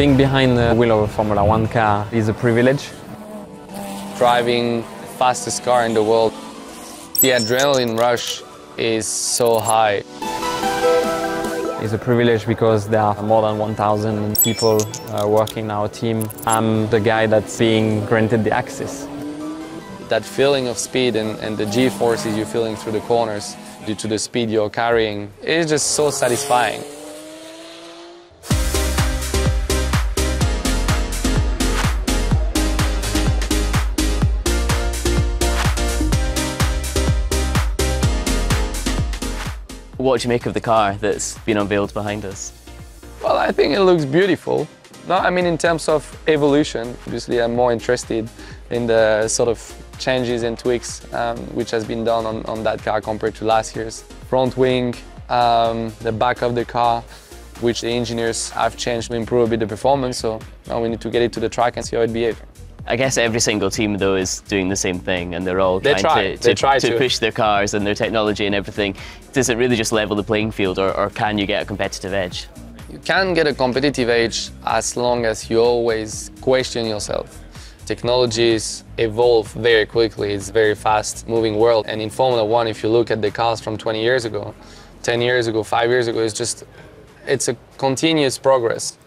Being behind the wheel of a Formula 1 car is a privilege. Driving the fastest car in the world, the adrenaline rush is so high. It's a privilege because there are more than 1,000 people working in our team. I'm the guy that's being granted the access. That feeling of speed and the G-forces you're feeling through the corners due to the speed you're carrying is just so satisfying. What do you make of the car that's been unveiled behind us? Well, I think it looks beautiful. No, I mean in terms of evolution, obviously I'm more interested in the sort of changes and tweaks which has been done on that car compared to last year's. Front wing, the back of the car, which the engineers have changed to improve a bit the performance, so now we need to get it to the track and see how it behaves. I guess every single team though is doing the same thing and they're all trying to push their cars and their technology and everything. Does it really just level the playing field or can you get a competitive edge? You can get a competitive edge as long as you always question yourself. Technologies evolve very quickly, it's a very fast moving world, and in Formula 1 if you look at the cars from 20 years ago, 10 years ago, 5 years ago, it's a continuous progress.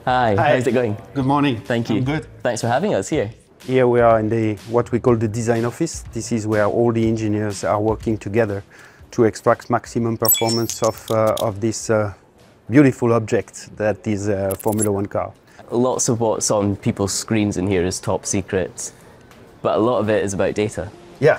Hi, how's it going? Good morning. Thank you. I'm good. Thanks for having us here. Here we are in what we call the design office. This is where all the engineers are working together to extract maximum performance of this beautiful object that is a Formula 1 car. Lots of what's on people's screens in here is top secret, but a lot of it is about data. Yeah,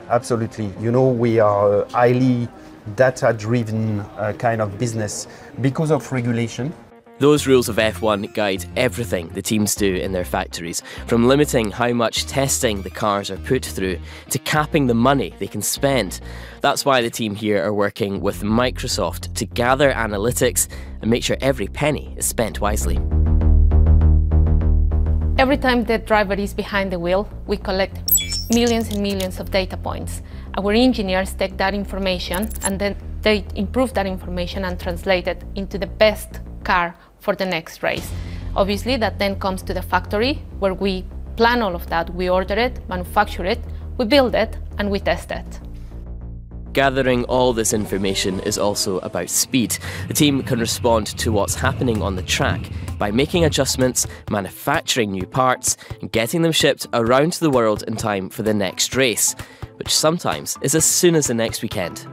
absolutely. You know, we are a highly data-driven kind of business because of regulation. Those rules of F1 guide everything the teams do in their factories, from limiting how much testing the cars are put through to capping the money they can spend. That's why the team here are working with Microsoft to gather analytics and make sure every penny is spent wisely. Every time the driver is behind the wheel, we collect millions and millions of data points. Our engineers take that information and then they improve that information and translate it into the best car for the next race. Obviously, that then comes to the factory where we plan all of that. We order it, manufacture it, we build it, and we test it. Gathering all this information is also about speed. The team can respond to what's happening on the track by making adjustments, manufacturing new parts, and getting them shipped around the world in time for the next race, which sometimes is as soon as the next weekend.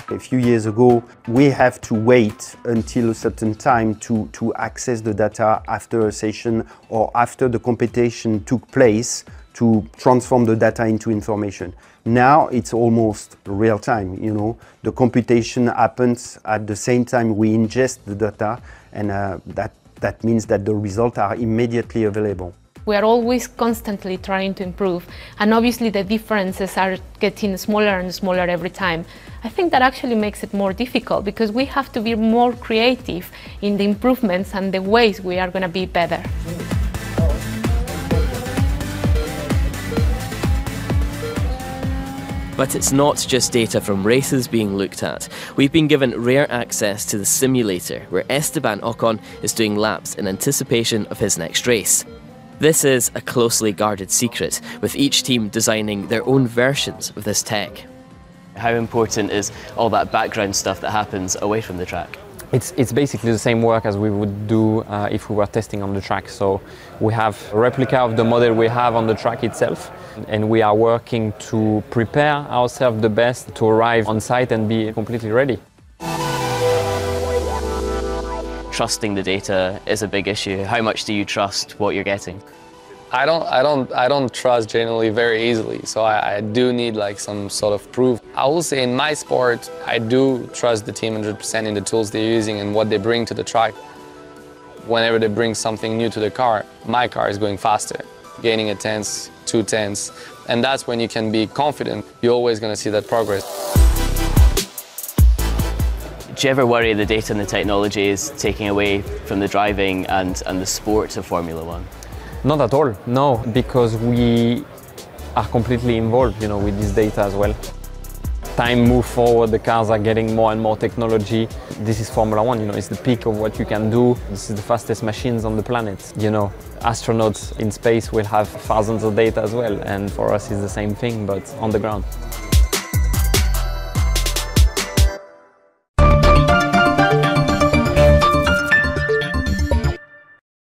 A few years ago, we have to wait until a certain time to access the data after a session or after the competition took place to transform the data into information. Now it's almost real time, you know. The computation happens at the same time we ingest the data, and that means that the results are immediately available. We are always constantly trying to improve, and obviously the differences are getting smaller and smaller every time. I think that actually makes it more difficult because we have to be more creative in the improvements and the ways we are going to be better. But it's not just data from races being looked at. We've been given rare access to the simulator where Esteban Ocon is doing laps in anticipation of his next race. This is a closely guarded secret, with each team designing their own versions of this tech. How important is all that background stuff that happens away from the track? It's basically the same work as we would do if we were testing on the track. So we have a replica of the model we have on the track itself, and we are working to prepare ourselves the best to arrive on site and be completely ready. Trusting the data is a big issue. How much do you trust what you're getting? I don't trust generally very easily, so I do need like some sort of proof. I will say in my sport, I do trust the team 100% in the tools they're using and what they bring to the track. Whenever they bring something new to the car, my car is going faster, gaining a tenth, 2 tenths, and that's when you can be confident. You're always going to see that progress. Do you ever worry the data and the technology is taking away from the driving and the sport of Formula 1? Not at all, no, because we are completely involved, with this data as well. time moves forward, the cars are getting more and more technology. This is Formula One, you know, it's the peak of what you can do. This is the fastest machines on the planet. You know, astronauts in space will have thousands of data as well, and for us it's the same thing, but on the ground.